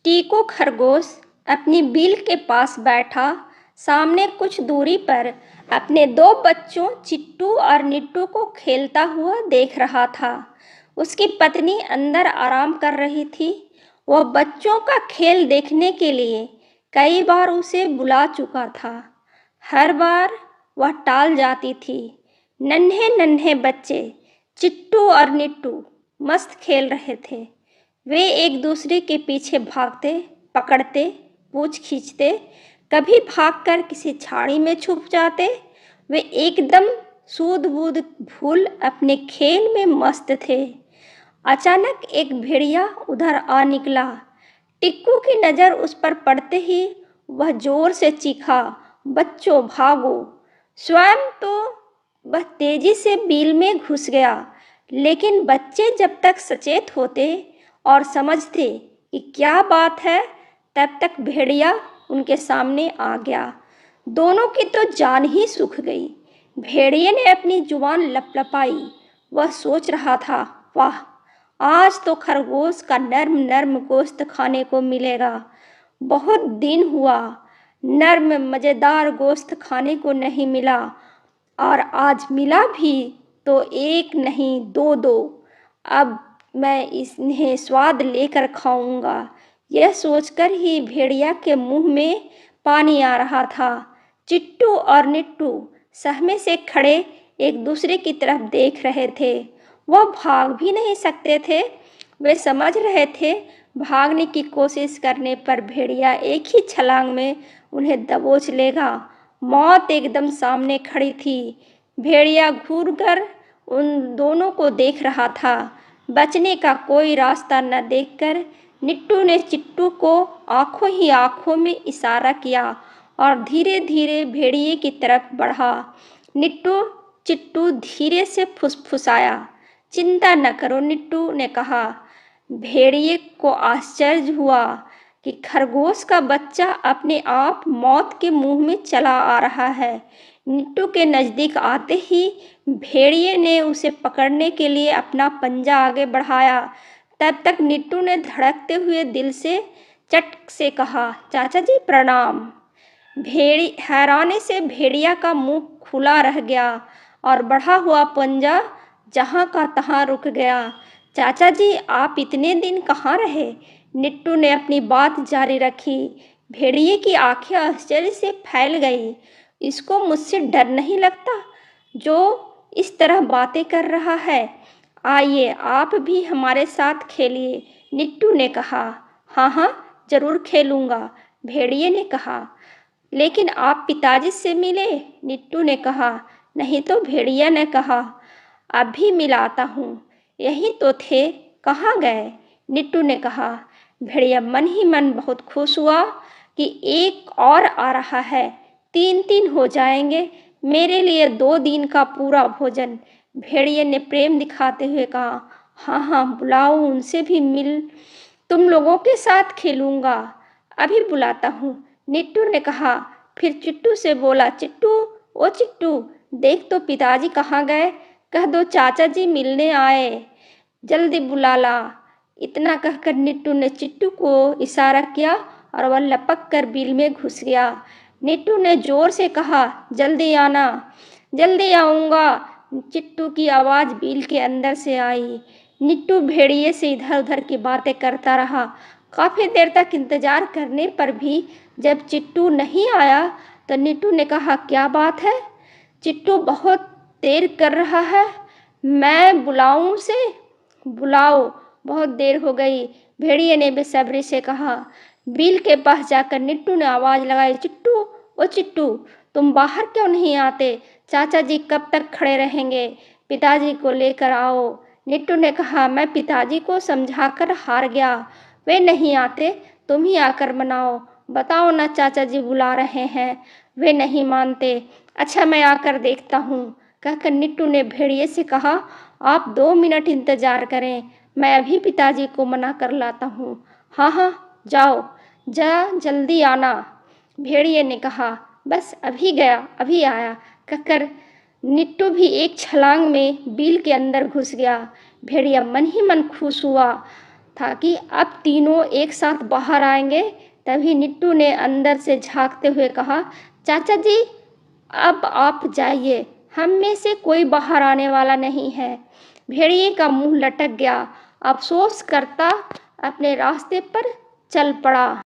टीकू खरगोश अपनी बिल के पास बैठा सामने कुछ दूरी पर अपने दो बच्चों चिट्टू और निट्टू को खेलता हुआ देख रहा था। उसकी पत्नी अंदर आराम कर रही थी। वह बच्चों का खेल देखने के लिए कई बार उसे बुला चुका था। हर बार वह टाल जाती थी। नन्हे नन्हे बच्चे चिट्टू और निट्टू मस्त खेल रहे थे। वे एक दूसरे के पीछे भागते, पकड़ते, पूंछ खींचते, कभी भागकर किसी झाड़ी में छुप जाते। वे एकदम सूध-बूध भूल अपने खेल में मस्त थे। अचानक एक भेड़िया उधर आ निकला। टिक्कू की नज़र उस पर पड़ते ही वह जोर से चीखा, बच्चों भागो। स्वयं तो वह तेजी से बिल में घुस गया, लेकिन बच्चे जब तक सचेत होते और समझते कि क्या बात है, तब तक भेड़िया उनके सामने आ गया। दोनों की तो जान ही सूख गई। भेड़िए ने अपनी जुबान लपलपाई। वह सोच रहा था, वाह, आज तो खरगोश का नर्म नर्म गोश्त खाने को मिलेगा। बहुत दिन हुआ नर्म मज़ेदार गोश्त खाने को नहीं मिला, और आज मिला भी तो एक नहीं दो दो। अब मैं इन्हें स्वाद लेकर खाऊंगा। यह सोचकर ही भेड़िया के मुंह में पानी आ रहा था। चिट्टू और निट्टू सहमे से खड़े एक दूसरे की तरफ देख रहे थे। वह भाग भी नहीं सकते थे। वे समझ रहे थे भागने की कोशिश करने पर भेड़िया एक ही छलांग में उन्हें दबोच लेगा। मौत एकदम सामने खड़ी थी। भेड़िया घूरकर उन दोनों को देख रहा था। बचने का कोई रास्ता न देखकर निट्टू ने चिट्टू को आंखों ही आंखों में इशारा किया और धीरे धीरे भेड़िए की तरफ बढ़ा। निट्टू चिट्टू धीरे से फुसफुसाया। चिंता न करो, निट्टू ने कहा। भेड़िए को आश्चर्य हुआ कि खरगोश का बच्चा अपने आप मौत के मुंह में चला आ रहा है। निट्टू के नज़दीक आते ही भेड़िए ने उसे पकड़ने के लिए अपना पंजा आगे बढ़ाया। तब तक निट्टू ने धड़कते हुए दिल से चट से कहा, चाचा जी प्रणाम। भेड़ी हैरानी से भेड़िया का मुंह खुला रह गया और बढ़ा हुआ पंजा जहाँ का तहाँ रुक गया। चाचा जी, आप इतने दिन कहाँ रहे? निट्टू ने अपनी बात जारी रखी। भेड़िए की आंखें आश्चर्य से फैल गई। इसको मुझसे डर नहीं लगता जो इस तरह बातें कर रहा है। आइए आप भी हमारे साथ खेलिए, निट्टू ने कहा। हाँ हाँ, जरूर खेलूंगा, भेड़िए ने कहा। लेकिन आप पिताजी से मिले? निट्टू ने कहा। नहीं तो, भेड़िया ने कहा। अभी मिलाता हूँ। यही तो थे, कहाँ गए? निट्टू ने कहा। भेड़िया मन ही मन बहुत खुश हुआ कि एक और आ रहा है। 3-3 हो जाएंगे, मेरे लिए 2 दिन का पूरा भोजन। भेड़िए ने प्रेम दिखाते हुए कहा। हाँ हाँ, बुलाओ, उनसे भी मिल, तुम लोगों के साथ खेलूंगा। अभी बुलाता हूँ, निट्टू ने कहा। फिर चिट्टू से बोला, चिट्टू, ओ चिट्टू, देख तो पिताजी कहाँ गए? कह दो चाचा जी मिलने आए, जल्दी बुला ला। इतना कहकर निट्टू ने चिट्टू को इशारा किया और वह लपक कर बिल में घुस गया। निट्टू ने जोर से कहा, जल्दी आना। जल्दी आऊँगा, चिट्टू की आवाज़ बिल के अंदर से आई। निट्टू भेड़िए से इधर उधर की बातें करता रहा। काफ़ी देर तक इंतजार करने पर भी जब चिट्टू नहीं आया तो निट्टू ने कहा, क्या बात है? चिट्टू बहुत देर कर रहा है, मैं बुलाऊं उसे? बुलाओ, बहुत देर हो गई, भेड़िए ने बेसब्री से कहा। बिल के पास जाकर निट्टू ने आवाज़ लगाई, चिट्टू, ओ चिट्टू, तुम बाहर क्यों नहीं आते? चाचा जी कब तक खड़े रहेंगे? पिताजी को लेकर आओ। निट्टू ने कहा, मैं पिताजी को समझाकर हार गया, वे नहीं आते, तुम ही आकर मनाओ। बताओ ना, चाचा जी बुला रहे हैं, वे नहीं मानते। अच्छा, मैं आकर देखता हूँ, कहकर निट्टू ने भेड़िए से कहा। आप 2 मिनट इंतजार करें, मैं अभी पिताजी को मना कर लाता हूँ। हाँ हाँ, जाओ, जल्दी आना, भेड़िए ने कहा। बस अभी गया, अभी आया, कहकर निट्टू भी एक छलांग में बिल के अंदर घुस गया। भेड़िया मन ही मन खुश हुआ था कि अब तीनों एक साथ बाहर आएंगे। तभी निट्टू ने अंदर से झांकते हुए कहा, चाचा जी, अब आप जाइए, हम में से कोई बाहर आने वाला नहीं है। भेड़िए का मुंह लटक गया, अफसोस करता अपने रास्ते पर चल पड़ा।